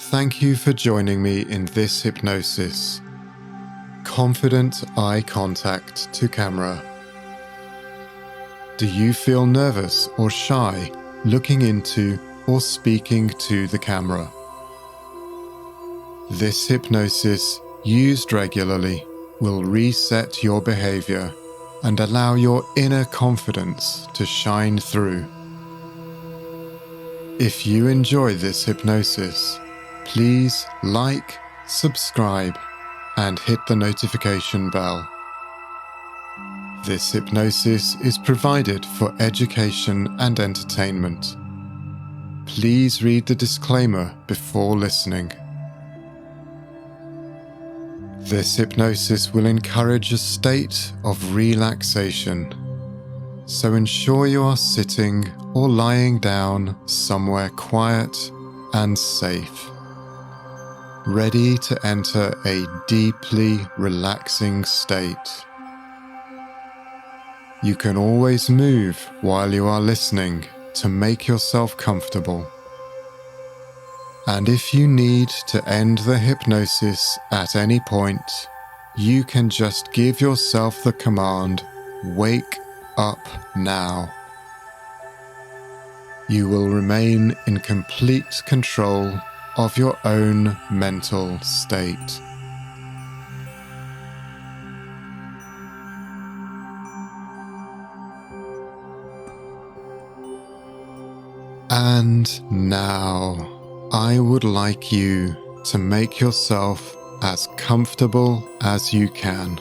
Thank you for joining me in this hypnosis. Confident eye contact to camera. Do you feel nervous or shy looking into or speaking to the camera? This hypnosis, used regularly, will reset your behavior and allow your inner confidence to shine through. If you enjoy this hypnosis, please like, subscribe, and hit the notification bell. This hypnosis is provided for education and entertainment. Please read the disclaimer before listening. This hypnosis will encourage a state of relaxation, so ensure you are sitting or lying down somewhere quiet and safe, ready to enter a deeply relaxing state. You can always move while you are listening to make yourself comfortable. And if you need to end the hypnosis at any point, you can just give yourself the command, "Wake up now." You will remain in complete control of your own mental state. And now, I would like you to make yourself as comfortable as you can,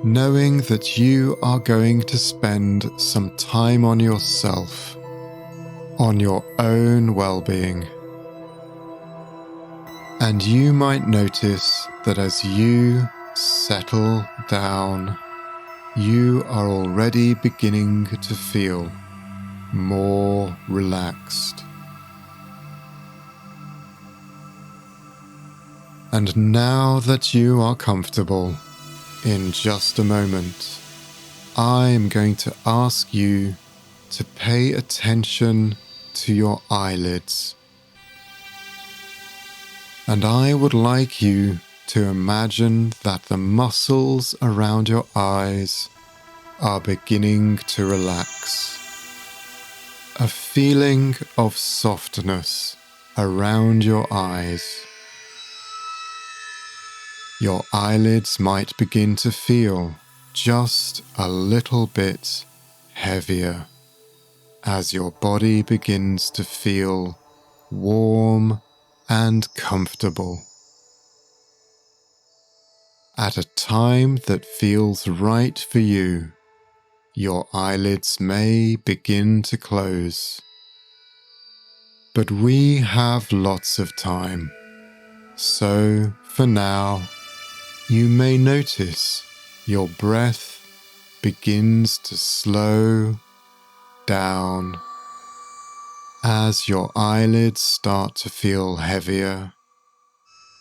knowing that you are going to spend some time on yourself, on your own well-being. And you might notice that as you settle down, you are already beginning to feel more relaxed. And now that you are comfortable, in just a moment, I am going to ask you to pay attention to your eyelids. And I would like you to imagine that the muscles around your eyes are beginning to relax. A feeling of softness around your eyes. Your eyelids might begin to feel just a little bit heavier as your body begins to feel warm and comfortable. At a time that feels right for you, your eyelids may begin to close. But we have lots of time, so for now, you may notice your breath begins to slow down as your eyelids start to feel heavier.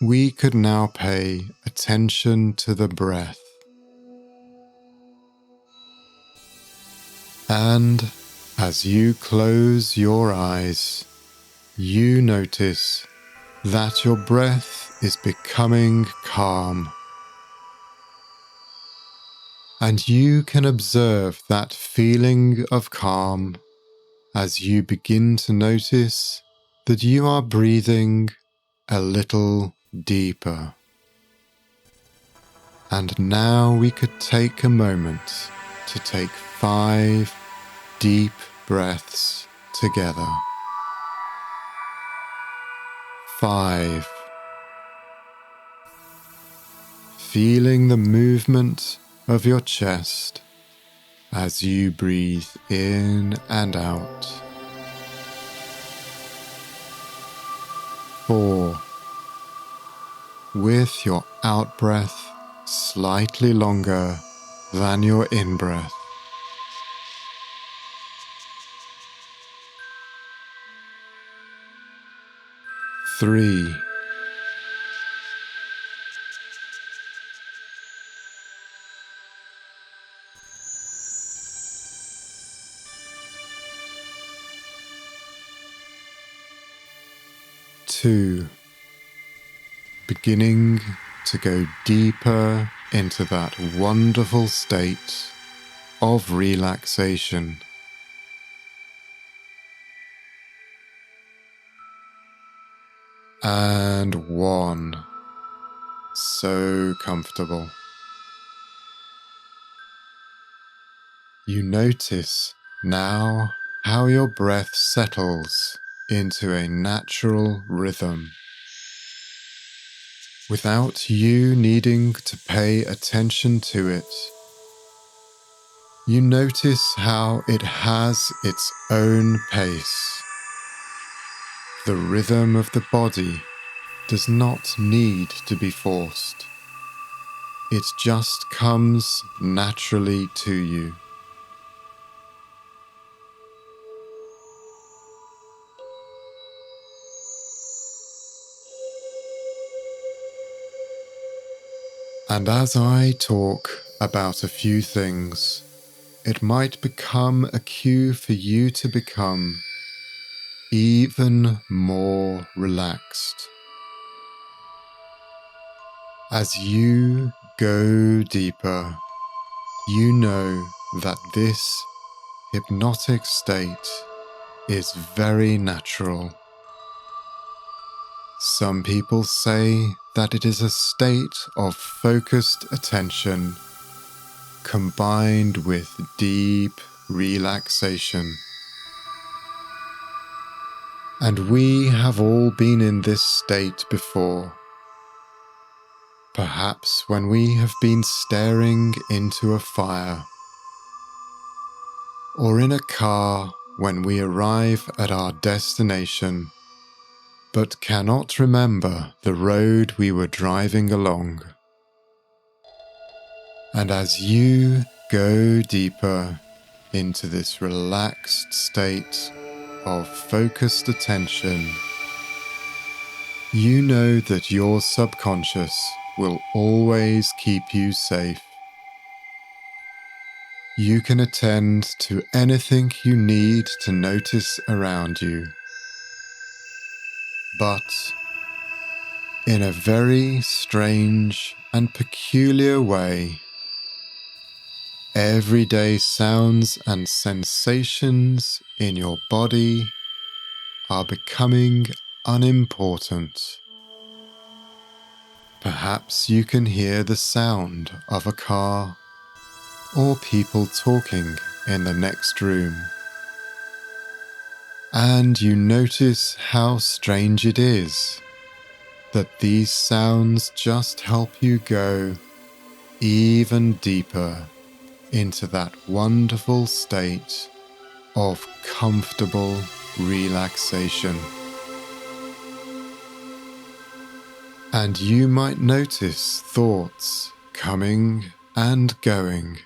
We could now pay attention to the breath. And as you close your eyes, you notice that your breath is becoming calm. And you can observe that feeling of calm as you begin to notice that you are breathing a little deeper. And now we could take a moment to take 5 deep breaths together. 5. Feeling the movement of your chest as you breathe in and out. 4. With your out-breath slightly longer than your in-breath. 3. 2, beginning to go deeper into that wonderful state of relaxation. And 1, so comfortable. You notice now how your breath settles into a natural rhythm, without you needing to pay attention to it. You notice how it has its own pace. The rhythm of the body does not need to be forced. It just comes naturally to you. And as I talk about a few things, it might become a cue for you to become even more relaxed. As you go deeper, you know that this hypnotic state is very natural. Some people say that it is a state of focused attention combined with deep relaxation. And we have all been in this state before. Perhaps when we have been staring into a fire, or in a car when we arrive at our destination, but cannot remember the road we were driving along. And as you go deeper into this relaxed state of focused attention, you know that your subconscious will always keep you safe. You can attend to anything you need to notice around you. But in a very strange and peculiar way, everyday sounds and sensations in your body are becoming unimportant. Perhaps you can hear the sound of a car or people talking in the next room, and you notice how strange it is that these sounds just help you go even deeper into that wonderful state of comfortable relaxation. And you might notice thoughts coming and going.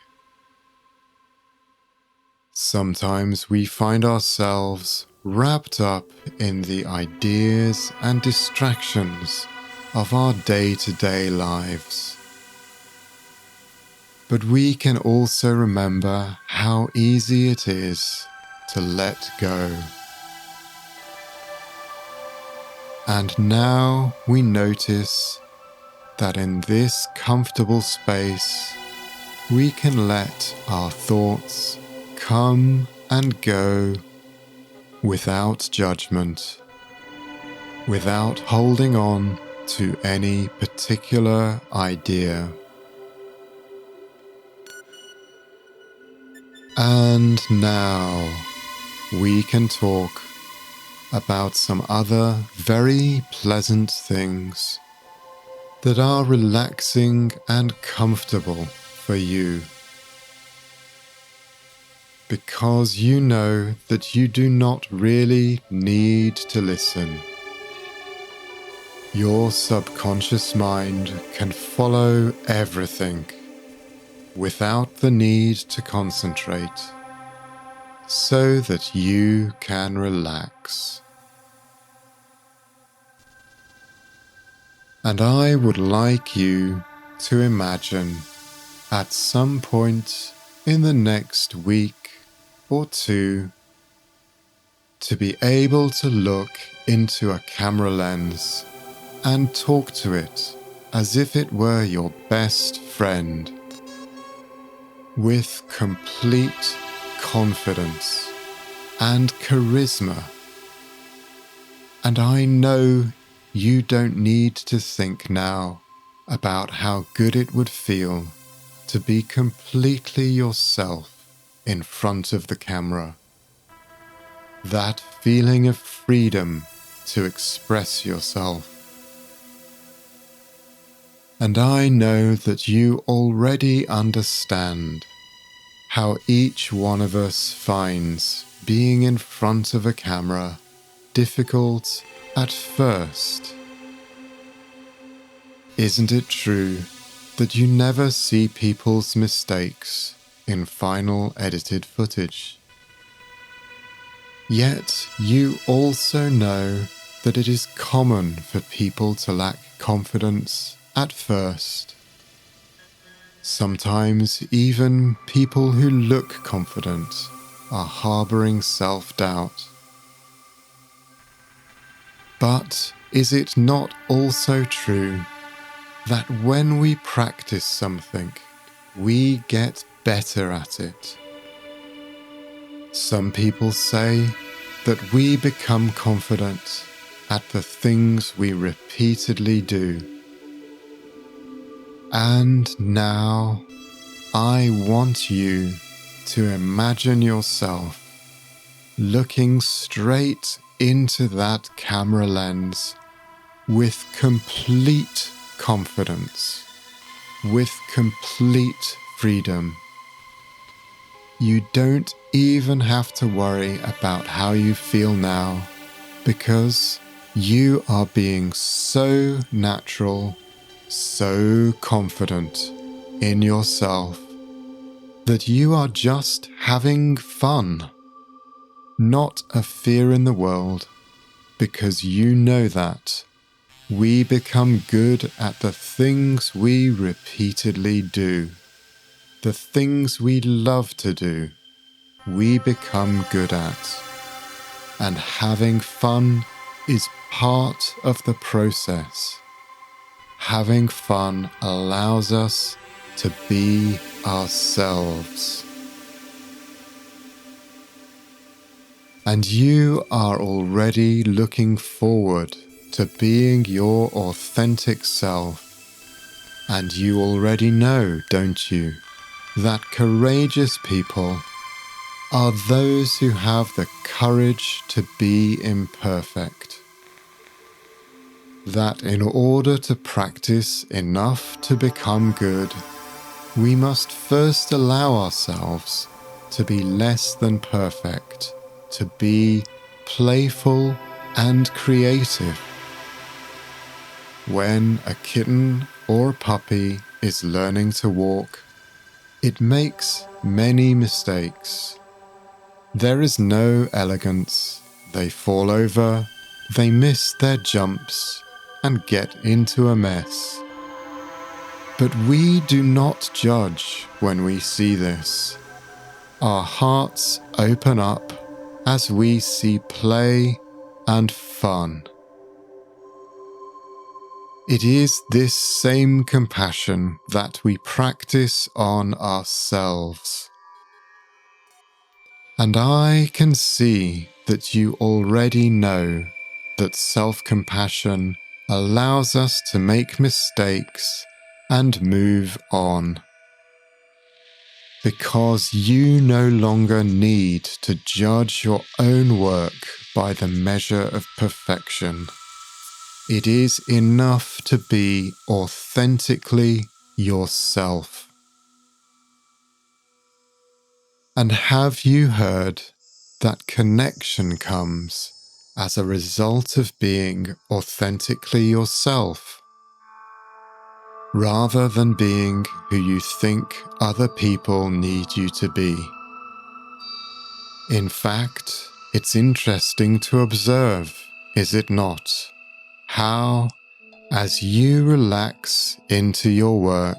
Sometimes we find ourselves wrapped up in the ideas and distractions of our day-to-day lives. But we can also remember how easy it is to let go. And now we notice that in this comfortable space, we can let our thoughts come and go without judgment, without holding on to any particular idea. And now we can talk about some other very pleasant things that are relaxing and comfortable for you. Because you know that you do not really need to listen. Your subconscious mind can follow everything without the need to concentrate, so that you can relax. And I would like you to imagine at some point in the next week or two to be able to look into a camera lens and talk to it as if it were your best friend, with complete confidence and charisma. And I know you don't need to think now about how good it would feel to be completely yourself in front of the camera. That feeling of freedom to express yourself. And I know that you already understand how each one of us finds being in front of a camera difficult at first. Isn't it true that you never see people's mistakes in final edited footage? Yet you also know that it is common for people to lack confidence at first. Sometimes even people who look confident are harboring self-doubt. But is it not also true that when we practice something, we get better at it? Some people say that we become confident at the things we repeatedly do. And now I want you to imagine yourself looking straight into that camera lens with complete confidence, with complete freedom. You don't even have to worry about how you feel now, because you are being so natural, so confident in yourself that you are just having fun, not a fear in the world, because you know that we become good at the things we repeatedly do. The things we love to do, we become good at. And having fun is part of the process. Having fun allows us to be ourselves. And you are already looking forward to being your authentic self. And you already know, don't you, that courageous people are those who have the courage to be imperfect. That in order to practice enough to become good, we must first allow ourselves to be less than perfect, to be playful and creative. When a kitten or a puppy is learning to walk, it makes many mistakes. There is no elegance. They fall over, they miss their jumps, and get into a mess. But we do not judge when we see this. Our hearts open up as we see play and fun. It is this same compassion that we practice on ourselves. And I can see that you already know that self-compassion allows us to make mistakes and move on. Because you no longer need to judge your own work by the measure of perfection. It is enough to be authentically yourself. And have you heard that connection comes as a result of being authentically yourself, rather than being who you think other people need you to be? In fact, it's interesting to observe, is it not, how, as you relax into your work,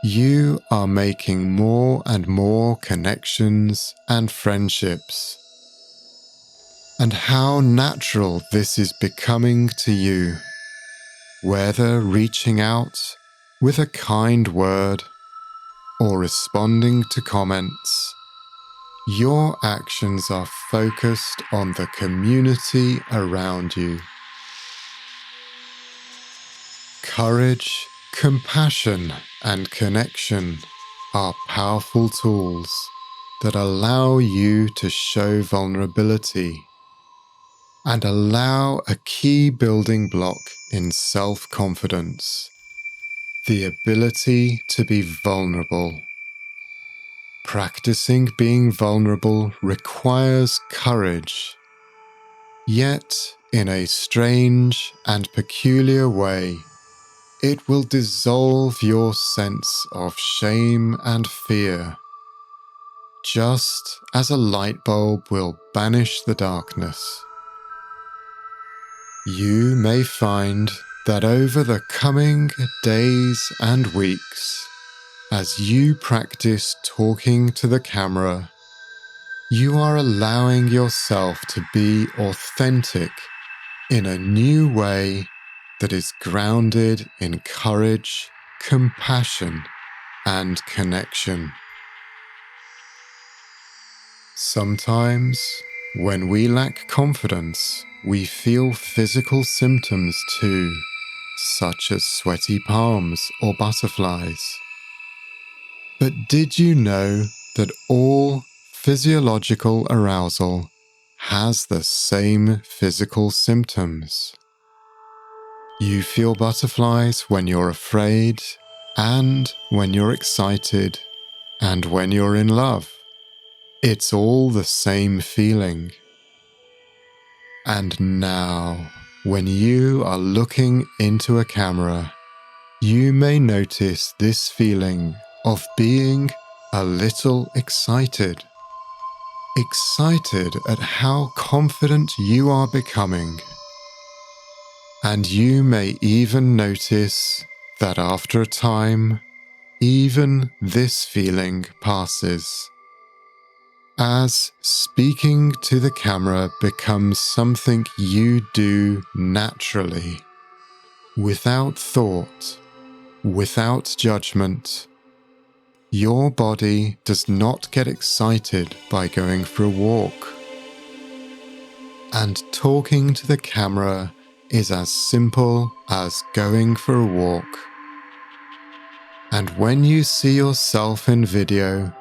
you are making more and more connections and friendships. and how natural this is becoming to you. Whether reaching out with a kind word or responding to comments, your actions are focused on the community around you. Courage, compassion, and connection are powerful tools that allow you to show vulnerability and allow a key building block in self-confidence, the ability to be vulnerable. Practicing being vulnerable requires courage, yet in a strange and peculiar way, it will dissolve your sense of shame and fear, just as a light bulb will banish the darkness. You may find that over the coming days and weeks, as you practice talking to the camera, you are allowing yourself to be authentic in a new way that is grounded in courage, compassion, and connection. Sometimes, when we lack confidence, we feel physical symptoms too, such as sweaty palms or butterflies. But did you know that all physiological arousal has the same physical symptoms? You feel butterflies when you're afraid, and when you're excited, and when you're in love. It's all the same feeling. And now, when you are looking into a camera, you may notice this feeling of being a little excited. Excited at how confident you are becoming. And you may even notice that after a time, even this feeling passes, as speaking to the camera becomes something you do naturally, without thought, without judgment. Your body does not get excited by going for a walk. And talking to the camera is as simple as going for a walk. And when you see yourself in video,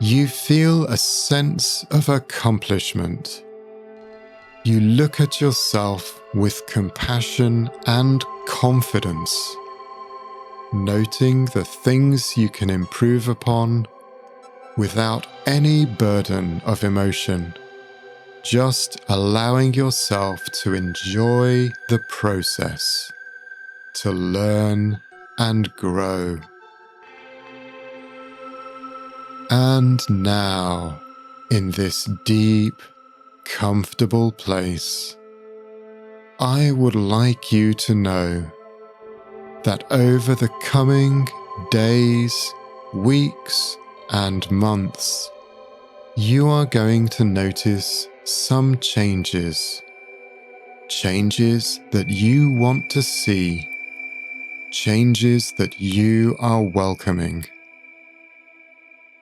you feel a sense of accomplishment. You look at yourself with compassion and confidence, noting the things you can improve upon without any burden of emotion, just allowing yourself to enjoy the process, to learn and grow. And now, in this deep, comfortable place, I would like you to know that over the coming days, weeks, and months, you are going to notice some changes. Changes that you want to see. Changes that you are welcoming.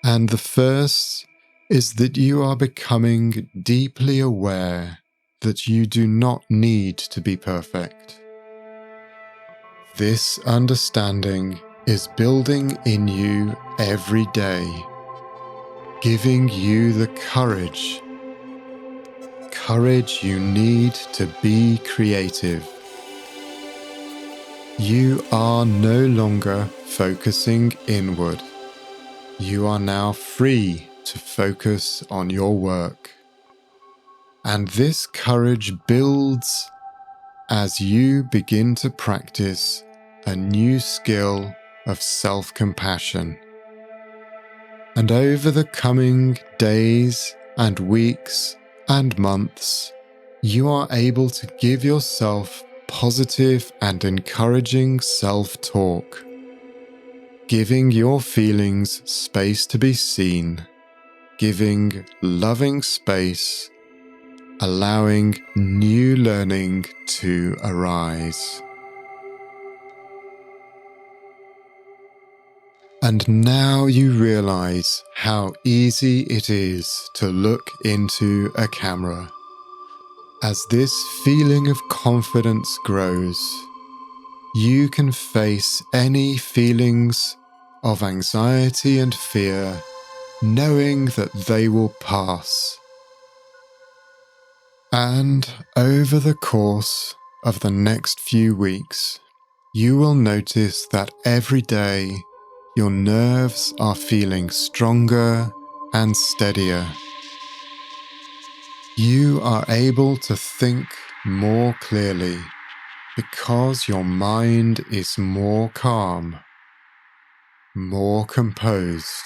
And the first is that you are becoming deeply aware that you do not need to be perfect. This understanding is building in you every day, giving you the courage you need to be creative. You are no longer focusing inward. You are now free to focus on your work. And this courage builds as you begin to practice a new skill of self-compassion. And over the coming days and weeks and months, you are able to give yourself positive and encouraging self-talk, giving your feelings space to be seen, giving loving space, allowing new learning to arise. And now you realize how easy it is to look into a camera. As this feeling of confidence grows, you can face any feelings of anxiety and fear, knowing that they will pass. And over the course of the next few weeks, you will notice that every day your nerves are feeling stronger and steadier. You are able to think more clearly because your mind is more calm, more composed,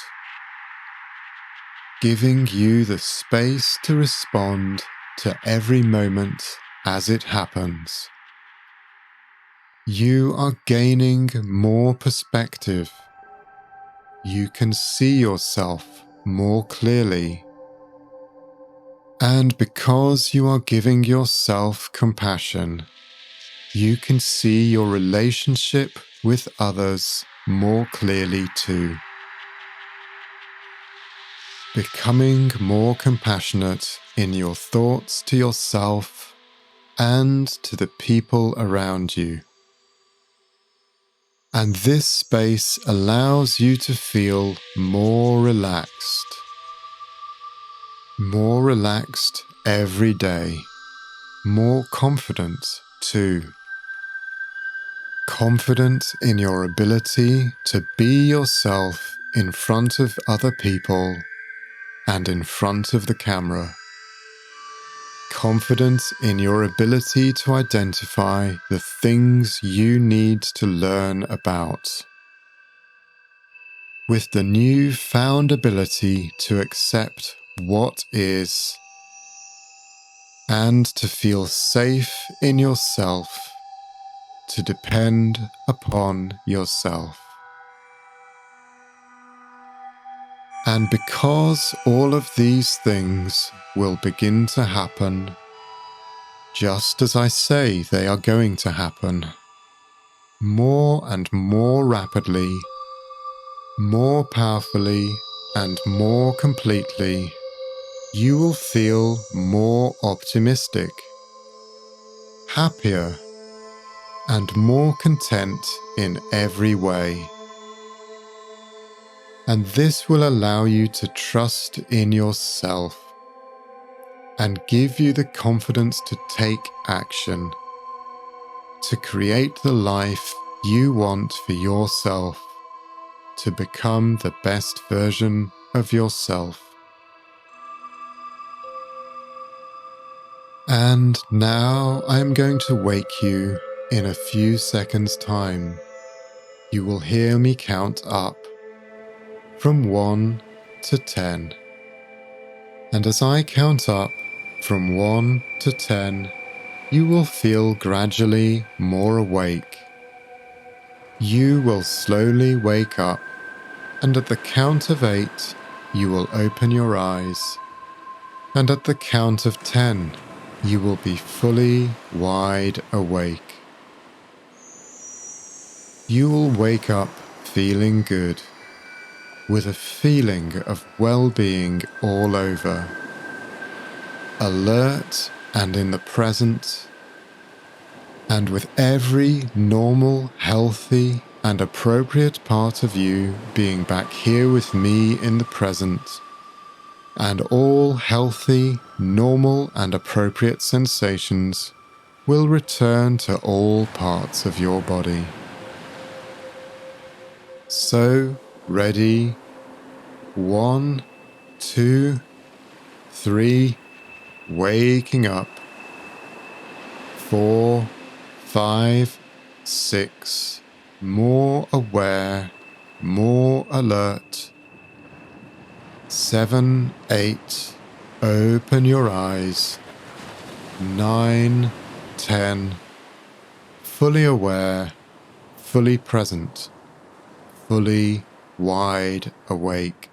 giving you the space to respond to every moment as it happens. You are gaining more perspective. You can see yourself more clearly. And because you are giving yourself compassion, you can see your relationship with others more clearly too. Becoming more compassionate in your thoughts to yourself and to the people around you. And this space allows you to feel more relaxed every day, more confident too. Confident in your ability to be yourself in front of other people and in front of the camera. Confident in your ability to identify the things you need to learn about. With the new-found ability to accept what is and to feel safe in yourself, to depend upon yourself. And because all of these things will begin to happen, just as I say they are going to happen, more and more rapidly, more powerfully, and more completely, you will feel more optimistic, happier, and more content in every way. And this will allow you to trust in yourself and give you the confidence to take action, to create the life you want for yourself, to become the best version of yourself. And now I am going to wake you in a few seconds' time. You will hear me count up from 1 to 10. And as I count up from 1 to 10, you will feel gradually more awake. You will slowly wake up, and at the count of 8, you will open your eyes. And at the count of 10, you will be fully wide awake. You will wake up feeling good, with a feeling of well-being all over, alert and in the present, and with every normal, healthy, and appropriate part of you being back here with me in the present, and all healthy, normal, and appropriate sensations will return to all parts of your body. So, ready, 1, 2, 3, waking up, 4, 5, 6, more aware, more alert, 7, 8, open your eyes, 9, 10, fully aware, fully present, fully wide awake.